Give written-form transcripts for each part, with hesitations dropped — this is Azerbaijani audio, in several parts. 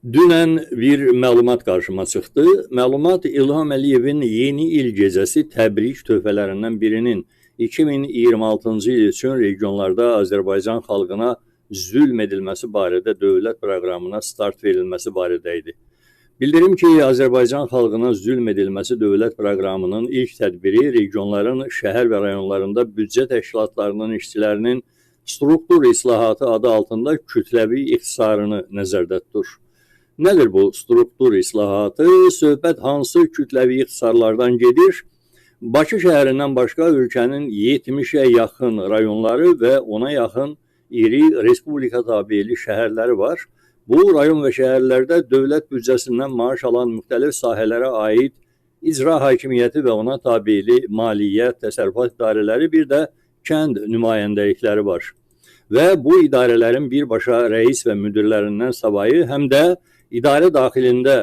Dünən bir məlumat qarşıma çıxdı. Məlumat İlham Əliyevin yeni il gecəsi təbrik töhfələrindən birinin 2026-cı il üçün regionlarda Azərbaycan xalqına zülm edilməsi barədə dövlət proqramına start verilməsi barədə idi. Bildirim ki, Azərbaycan xalqına zülm edilməsi dövlət proqramının ilk tədbiri regionların şəhər və rayonlarında büdcə təşkilatlarının işçilərinin struktur islahatı adı altında kütləvi ixtisarını nəzərdə tutur. Nədir bu struktur islahatı? Söhbət hansı kütləvi ixtisarlardan gedir? Bakı şəhərindən başqa ölkənin 70-ə yaxın rayonları və ona yaxın iri respublika tabeli şəhərləri var. Bu rayon və şəhərlərdə dövlət büdcəsindən maaş alan müxtəlif sahələrə aid icra hakimiyyəti və ona tabeli maliyyə, təsərrüfat idarələri, bir də kənd nümayəndəlikləri var. Və bu idarələrin birbaşa rəis və müdirlərindən savayı həm də İdarə daxilində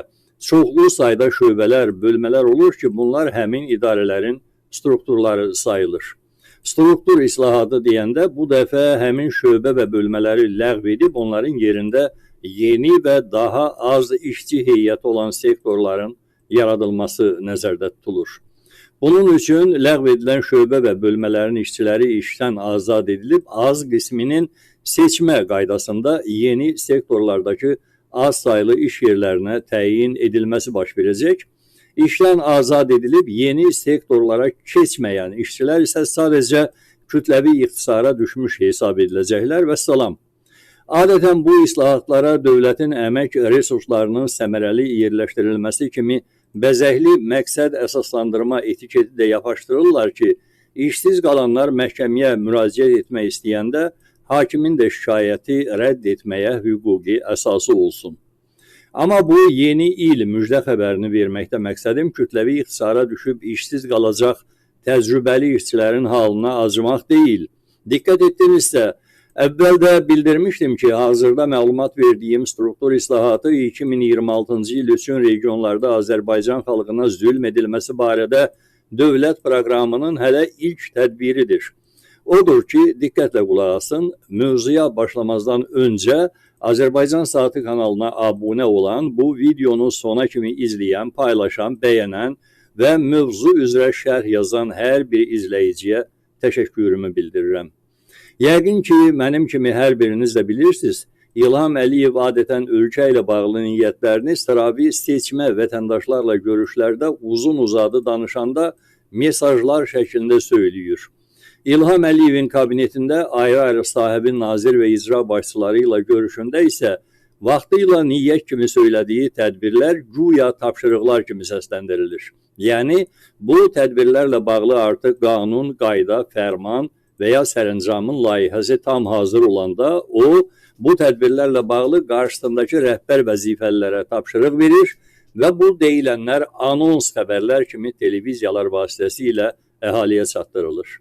çoxlu sayda şöbələr, bölmələr olur ki, bunlar həmin idarələrin strukturları sayılır. Struktur islahatı deyəndə bu dəfə həmin şöbə və bölmələri ləğv edib onların yerində yeni və daha az işçi heyəti olan sektorların yaradılması nəzərdə tutulur. Bunun üçün ləğv edilən şöbə və bölmələrin işçiləri işdən azad edilib, az qisminin seçmə qaydasında yeni sektorlardakı az sayılı iş yerlərinə təyin edilməsi baş verəcək. İşdən azad edilib yeni sektorlara keçməyən işçilər isə sadəcə kütləvi ixtisara düşmüş hesab ediləcəklər və salam. Adətən bu islahatlara dövlətin əmək resurslarının səmərəli yerləşdirilməsi kimi bəzəkli məqsəd əsaslandırma etiketi də yapışdırırlar ki, işsiz qalanlar məhkəməyə müraciət etmək istəyəndə hakimin də şikayəti rədd etməyə hüquqi əsası olsun. Amma bu yeni il müjdə xəbərini verməkdə məqsədim kütləvi ixtisara düşüb işsiz qalacaq təcrübəli işçilərin halına acımaq deyil. Diqqət etdinizsə, əvvəldə bildirmişdim ki, hazırda məlumat verdiyim struktur islahatı 2026-cı il üçün regionlarda Azərbaycan xalqına zülm edilməsi barədə dövlət proqramının hələ ilk tədbiridir. Odur ki, diqqətlə qulaq asın, mövzuya başlamazdan öncə Azərbaycan Saatı kanalına abunə olan, bu videonu sona kimi izləyən, paylaşan, bəyənən və mövzu üzrə şərh yazan hər bir izləyiciyə təşəkkürümü bildirirəm. Yəqin ki, mənim kimi hər biriniz də bilirsiniz, İlham Əliyev adətən ölkə ilə bağlı niyyətlərini sıravi seçmə vətəndaşlarla görüşlərdə uzun-uzadı danışanda mesajlar şəklində söyləyir. İlham Əliyevin kabinetində ayrı-ayrı sahibi nazir və icra başçıları ilə görüşündə isə vaxtıyla niyyət kimi söylədiyi tədbirlər güya tapşırıqlar kimi səsləndirilir. Yəni, bu tədbirlərlə bağlı artıq qanun, qayda, fərman və ya sərəncamın layihəsi tam hazır olanda o, bu tədbirlərlə bağlı qarşısındakı rəhbər vəzifəlilərə tapşırıq verir və bu deyilənlər anons xəbərlər kimi televiziyalar vasitəsilə əhaliyə çatdırılır.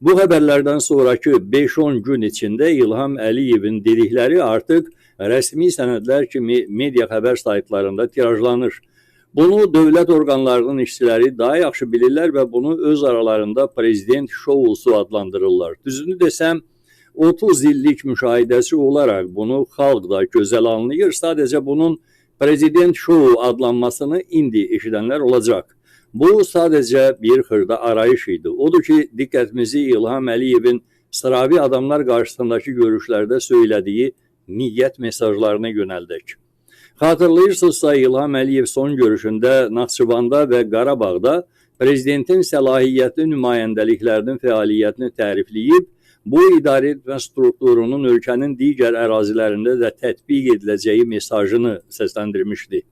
Bu xəbərlərdən sonraki 5-10 gün içində İlham Əliyevin dedikləri artıq rəsmi sənədlər kimi media xəbər saytlarında tirajlanır. Bunu dövlət orqanlarının işçiləri daha yaxşı bilirlər və bunu öz aralarında prezident şousu adlandırırlar. Düzünü desəm, 30 illik müşahidəsi olaraq bunu xalq da gözəl anlayır. Sadəcə bunun prezident şou adlanmasını indi eşidənlər olacaq. Bu sadəcə bir xırda arayış idi. Odur ki, diqqətimizi İlham Əliyevin sıravi adamlar qarşısındakı görüşlərdə söylədiyi niyyət mesajlarına yönəldək. Xatırlayırsınızsa, İlham Əliyev son görüşündə Naxçıvanda və Qarabağda prezidentin səlahiyyətli nümayəndəliklərinin fəaliyyətini tərifləyib, bu idarəetmə strukturunun ölkənin digər ərazilərində də tətbiq ediləcəyi mesajını səsləndirmişdi.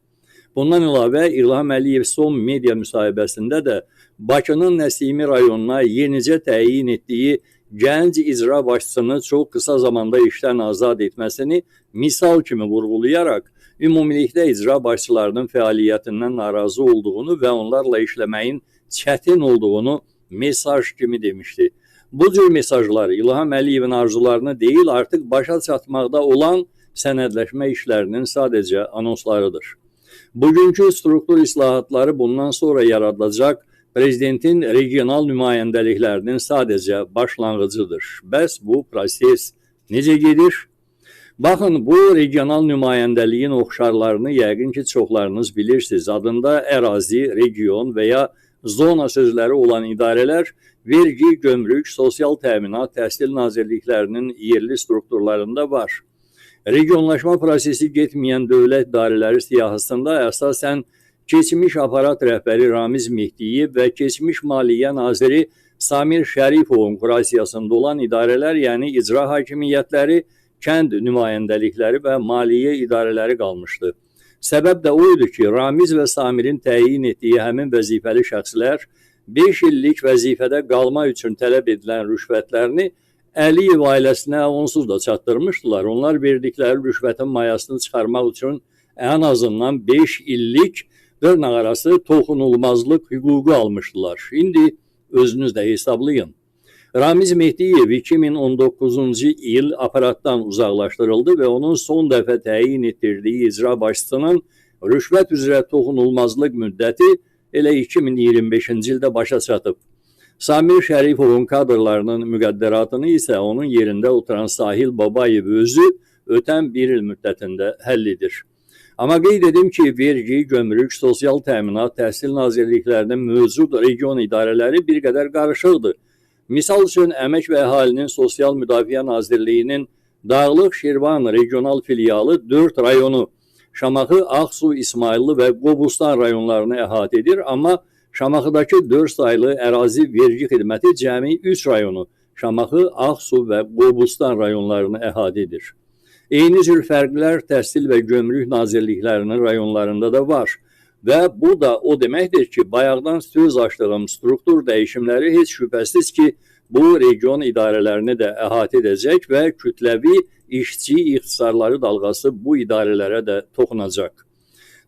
Bundan əlavə, İlham Əliyev son media müsahibəsində də Bakının Nəsimi rayonuna yenicə təyin etdiyi gənc icra başçısını çox qısa zamanda işdən azad etməsini misal kimi vurğulayaraq, ümumilikdə icra başçılarının fəaliyyətindən narazı olduğunu və onlarla işləməyin çətin olduğunu mesaj kimi demişdi. Bu cür mesajlar İlham Əliyevin arzularını deyil, artıq başa çatmaqda olan sənədləşmə işlərinin sadəcə anonslarıdır. Bugünkü struktur islahatları bundan sonra yaradılacaq prezidentin regional nümayəndəliklərinin sadəcə başlanğıcıdır. Bəs bu proses necə gedir? Baxın, bu regional nümayəndəliyin oxşarlarını yəqin ki, çoxlarınız bilirsiniz. Adında ərazi, region və ya zona sözləri olan idarələr vergi, gömrük, sosial təminat, təhsil nazirliklərinin yerli strukturlarında var. Regionlaşma prosesi getməyən dövlət idarələri siyahısında əsasən keçmiş aparat rəhbəri Ramiz Mehdiyev və keçmiş maliyyə naziri Samir Şərifovun kurasiyasında olan idarələr, yəni icra hakimiyyətləri, kənd nümayəndəlikləri və maliyyə idarələri qalmışdı. Səbəb də o idi ki, Ramiz və Samirin təyin etdiyi həmin vəzifəli şəxslər 5 illik vəzifədə qalma üçün tələb edilən rüşvətlərini Əliyev ailəsinə onsuz da çatdırmışdılar. Onlar verdikləri rüşvətin mayasını çıxarmaq üçün ən azından 5 illik dırnaqarası toxunulmazlıq hüququ almışdılar. İndi özünüz də hesablayın. Ramiz Mehdiyev 2019-cu il aparatdan uzaqlaşdırıldı və onun son dəfə təyin etdirdiyi icra başçısının rüşvət üzrə toxunulmazlıq müddəti elə 2025-ci ildə başa çatıb. Samir Şərifovun kadrlarının müqəddəratını isə onun yerində oturan Sahil Babayev özü ötən bir il müddətində həll edir. Amma qeyd edim ki, vergi, gömrük, sosial təminat, təhsil nazirliklərinin mövcud region idarələri bir qədər qarışıqdır. Misal üçün, Əmək və Əhalinin Sosial Müdafiə Nazirliyinin Dağlıq Şirvan regional filialı 4 rayonu, Şamaxı, Ağsu, İsmayıllı və Qobustan rayonlarını əhatə edir, amma Şamaxıdakı 4 saylı ərazi vergi xidməti cəmi 3 rayonu, Şamaxı, Ağsu və Qobustan rayonlarını əhatə edir. Eyni cür fərqlər təhsil və gömrük nazirliklərinin rayonlarında da var. Və bu da o deməkdir ki, bayaqdan söz açdığım struktur dəyişimləri heç şübhəsiz ki, bu region idarələrini də əhatə edəcək və kütləvi işçi ixtisarları dalğası bu idarələrə də toxunacaq.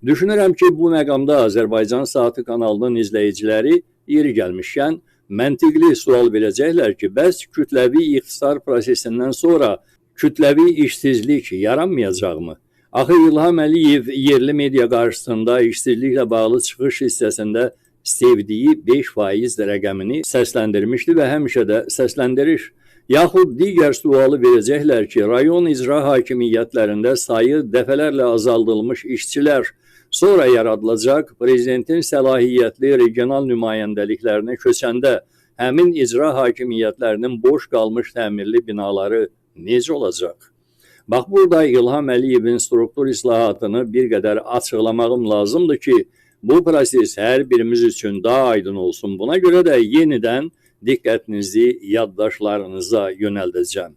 Düşünürəm ki, bu məqamda Azərbaycan Saatı kanalının izləyiciləri yeri gəlmişkən məntiqli sual verəcəklər ki, bəs kütləvi ixtisar prosesindən sonra kütləvi işsizlik yaranmayacaqmı? Axı İlham Əliyev yerli media qarşısında işsizliklə bağlı çıxış hissəsində sevdiyi 5% rəqəmini səsləndirmişdi və həmişə də səsləndirir. Yaxud digər sualı verəcəklər ki, rayon icra hakimiyyətlərində sayı dəfələrlə azaldılmış işçilər sonra yaradılacaq prezidentin səlahiyyətli regional nümayəndəliklərinə köçəndə həmin icra hakimiyyətlərinin boş qalmış təmirli binaları necə olacaq? Bax, burada İlham Əliyevin struktur islahatını bir qədər açıqlamağım lazımdır ki, bu proses hər birimiz üçün daha aydın olsun. Buna görə də yenidən diqqətinizi yaddaşlarınıza yönəldəcəm.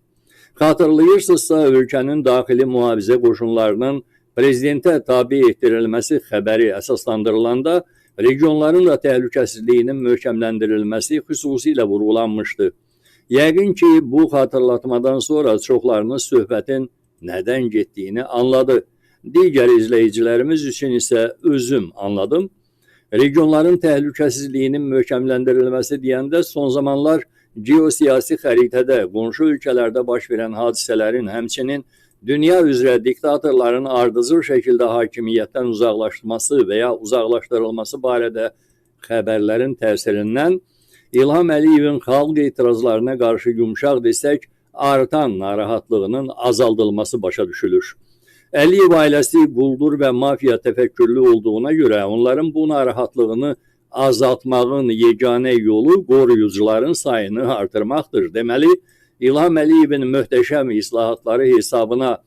Xatırlayırsınızsa, ölkənin daxili mühafizə qoşunlarının prezidentə tabi etdirilməsi xəbəri əsaslandırılanda regionların da təhlükəsizliyinin möhkəmləndirilməsi xüsusilə vurğulanmışdı. Yəqin ki, bu xatırlatmadan sonra çoxlarınız söhbətin nədən getdiyini anladı. Digər izləyicilərimiz üçün isə özüm anladım. Regionların təhlükəsizliyinin möhkəmləndirilməsi deyəndə son zamanlar geosiyasi xəritədə qonşu ölkələrdə baş verən hadisələrin, həmçinin dünya üzrə diktatorların ardıcıl şəkildə hakimiyyətdən uzaqlaşması və ya uzaqlaşdırılması barədə xəbərlərin təsirindən İlham Əliyevin xalq etirazlarına qarşı yumşaq desək, artan narahatlığının azaldılması başa düşülür. Əliyev ailəsi quldur və mafiya təfəkkürlü olduğuna görə onların bu narahatlığını azaltmağın yeganə yolu qoruyucuların sayını artırmaqdır. Deməli, İlham Əliyevin möhtəşəm islahatları hesabına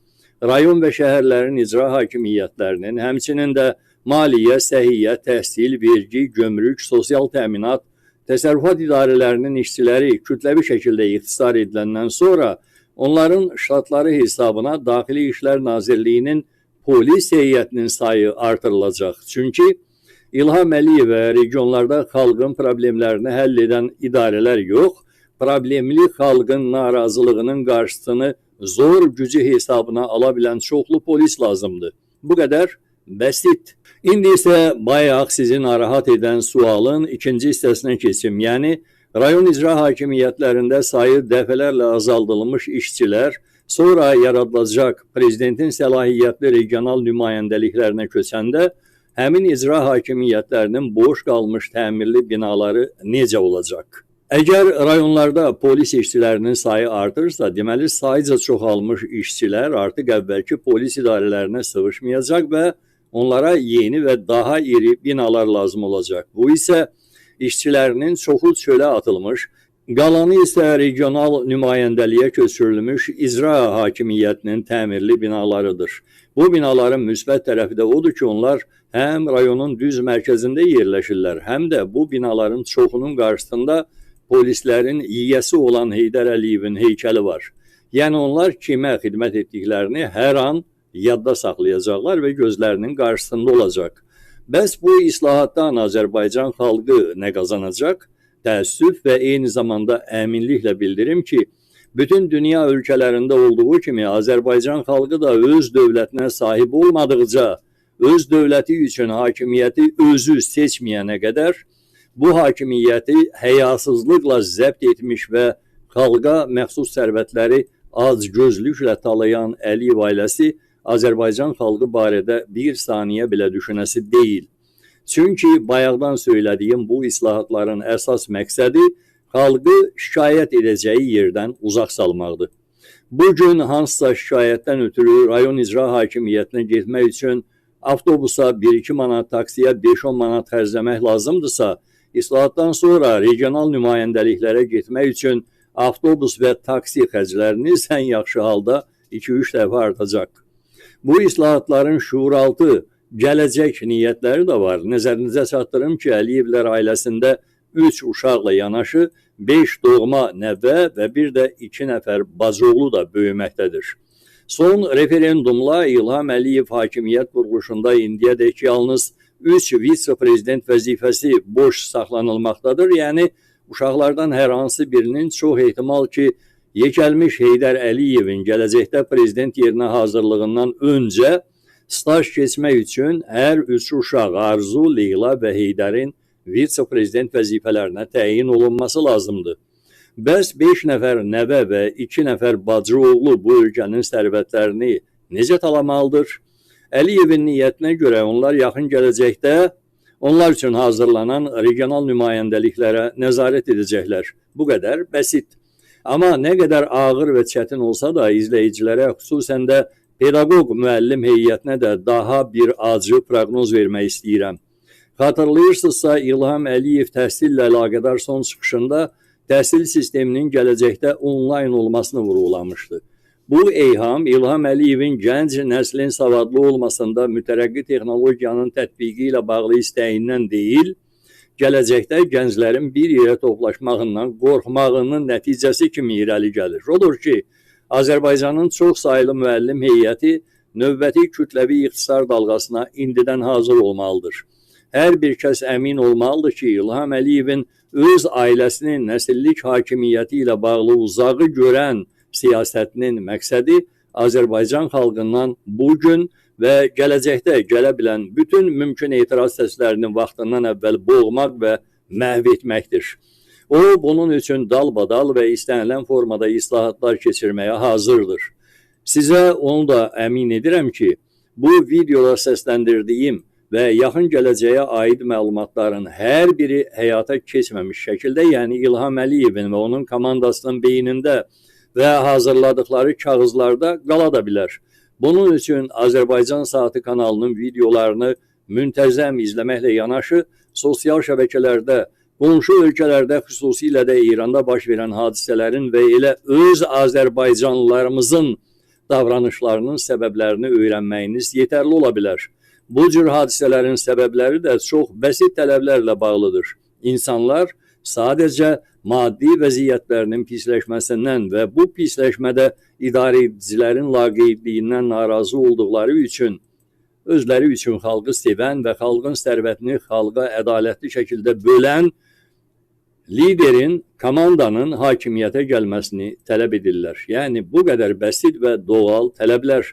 rayon və şəhərlərin icra hakimiyyətlərinin, həmçinin də maliyyə, səhiyyə, təhsil, vergi, gömrük, sosial təminat, təsərrüfat idarələrinin işçiləri kütləvi şəkildə ixtisar ediləndən sonra onların ştatları hesabına Daxili İşlər Nazirliyinin polis heyətinin sayı artırılacaq. Çünki İlham Əliyevə regionlarda xalqın problemlərini həll edən idarələr yox, problemli xalqın narazılığının qarşısını zor gücü hesabına ala bilən çoxlu polis lazımdır. Bu qədər bəsit. İndi isə bayaq sizi narahat edən sualın ikinci hissəsinə keçim. Yəni, rayon icra hakimiyyətlərində sayı dəfələrlə azaldılmış işçilər sonra yaradılacaq prezidentin səlahiyyətli regional nümayəndəliklərinə köçəndə həmin icra hakimiyyətlərinin boş qalmış təmirli binaları necə olacaq? Əgər rayonlarda polis işçilərinin sayı artırsa, deməli sayıca çoxalmış işçilər artıq əvvəlki polis idarələrinə sığışmayacaq və onlara yeni və daha iri binalar lazım olacaq. Bu isə işçilərinin çoxu çölə atılmış, qalanı isə regional nümayəndəliyə köçürülmüş icra hakimiyyətinin təmirli binalarıdır. Bu binaların müsbət tərəfi də odur ki, onlar həm rayonun düz mərkəzində yerləşirlər, həm də bu binaların çoxunun qarşısında polislərin yiyəsi olan Heydər Əliyevin heykəli var. Yəni onlar kimə xidmət etdiklərini hər an yadda saxlayacaqlar və gözlərinin qarşısında olacaq. Bəs bu islahatdan Azərbaycan xalqı nə qazanacaq? Təəssüf və eyni zamanda əminliklə bildirim ki, bütün dünya ölkələrində olduğu kimi Azərbaycan xalqı da öz dövlətinə sahib olmadıqca, öz dövləti üçün hakimiyyəti özü seçməyənə qədər bu hakimiyyəti həyasızlıqla zəbt etmiş və xalqa məxsus sərvətləri acgözlüklə talayan Əliyev ailəsi Azərbaycan xalqı barədə bir saniyə belə düşünəsi deyil. Çünki bayaqdan söylədiyim bu islahatların əsas məqsədi xalqı şikayət edəcəyi yerdən uzaq salmaqdır. Bugün hansısa şikayətdən ötürü rayon icra hakimiyyətinə getmək üçün avtobusa 1-2 manat, taksiyə 5-10 manat xərcləmək lazımdırsa, İslahatdan sonra regional nümayəndəliklərə getmək üçün avtobus və taksi xərcləriniz ən yaxşı halda 2-3 dəfə artacaq. Bu islahatların şuuraltı, gələcək niyyətləri də var. Nəzərinizə çatdırım ki, Əliyevlər ailəsində 3 uşaqla yanaşı 5 doğma nəvə və bir də 2 nəfər bacıoğlu da böyüməkdədir. Son referendumla İlham Əliyev hakimiyyət quruluşunda indiyədək yalnız 3 vitse-prezident vəzifəsi boş saxlanılmaqdadır. Yəni, uşaqlardan hər hansı birinin çox ehtimal ki, yekəlmiş Heydər Əliyevin gələcəkdə prezident yerinə hazırlığından öncə staj keçmək üçün hər 3 uşaq Arzu, Leyla və Heydərin vitse-prezident vəzifələrinə təyin olunması lazımdır. Bəs 5 nəfər nəvə və 2 nəfər bacı oğlu bu ölkənin sərvətlərini necə talamalıdır? Əliyevin niyyətinə görə onlar yaxın gələcəkdə onlar üçün hazırlanan regional nümayəndəliklərə nəzarət edəcəklər. Bu qədər bəsit. Amma nə qədər ağır və çətin olsa da izləyicilərə, xüsusən də pedaqoq müəllim heyətinə də daha bir acı proqnoz vermək istəyirəm. Xatırlayırsınızsa, İlham Əliyev təhsillə əlaqədar son çıxışında təhsil sisteminin gələcəkdə onlayn olmasını vurğulamışdı. Bu eyham İlham Əliyevin gənc nəslin savadlı olmasında mütərəqqi texnologiyanın tətbiqi ilə bağlı istəyindən deyil, gələcəkdə gənclərin bir yerə toplaşmağından qorxmağının nəticəsi kimi irəli gəlir. Odur ki, Azərbaycanın çox sayılı müəllim heyəti növbəti kütləvi ixtisar dalğasına indidən hazır olmalıdır. Hər bir kəs əmin olmalıdır ki, İlham Əliyevin öz ailəsinin nəsillik hakimiyyəti ilə bağlı uzağı görən siyasətinin məqsədi Azərbaycan xalqından bugün və gələcəkdə gələ bilən bütün mümkün etiraz səslərinin vaxtından əvvəl boğmaq və məhv etməkdir. O, bunun üçün dalbadal və istənilən formada islahatlar keçirməyə hazırdır. Sizə onu da əmin edirəm ki, bu videoda səsləndirdiyim və yaxın gələcəyə aid məlumatların hər biri həyata keçməmiş şəkildə, yəni İlham Əliyevin və onun komandasının beynində və hazırladıkları kağızlarda qala da bilər. Bunun üçün Azərbaycan Saatı kanalının videolarını müntəzəm izləməklə yanaşı, sosial şəbəkələrdə, qonşu ölkələrdə, xüsusilə də İranda baş verən hadisələrin və elə öz Azərbaycanlılarımızın davranışlarının səbəblərini öyrənməyiniz yetərli ola bilər. Bu cür hadisələrin səbəbləri də çox bəsit tələblərlə bağlıdır. İnsanlar sadəcə maddi vəziyyətlərinin pisləşməsindən və bu pisləşmədə idarəçilərin laqeydliyindən narazı olduqları üçün, özləri üçün xalqı sevən və xalqın sərvətini xalqa ədalətli şəkildə bölən liderin, komandanın hakimiyyətə gəlməsini tələb edirlər. Yəni, bu qədər bəsit və doğal tələblər.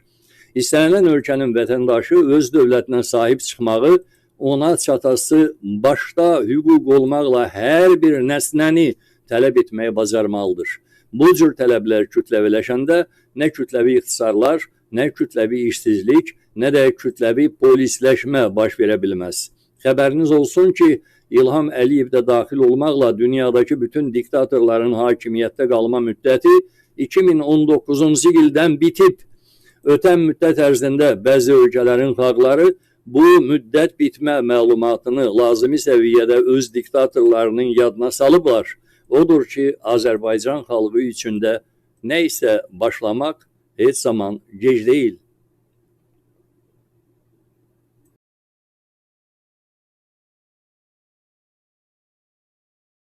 İstənilən ölkənin vətəndaşı öz dövlətinə sahib çıxmağı, ona çatası başda hüquq olmaqla hər bir nəsnəni tələb etməyə bacarmalıdır. Bu cür tələblər kütləviləşəndə nə kütləvi ixtisarlar, nə kütləvi işsizlik, nə də kütləvi polisləşmə baş verə bilməz. Xəbəriniz olsun ki, İlham Əliyev də daxil olmaqla dünyadakı bütün diktatorların hakimiyyətdə qalma müddəti 2019-cu ildən bitib. Ötən müddət ərzində bəzi ölkələrin xalqları bu müddət bitmə məlumatını lazımi səviyyədə öz diktatorlarının yadına salıblar. Odur ki, Azərbaycan xalqı üçün də nə isə başlamaq heç zaman gec deyil.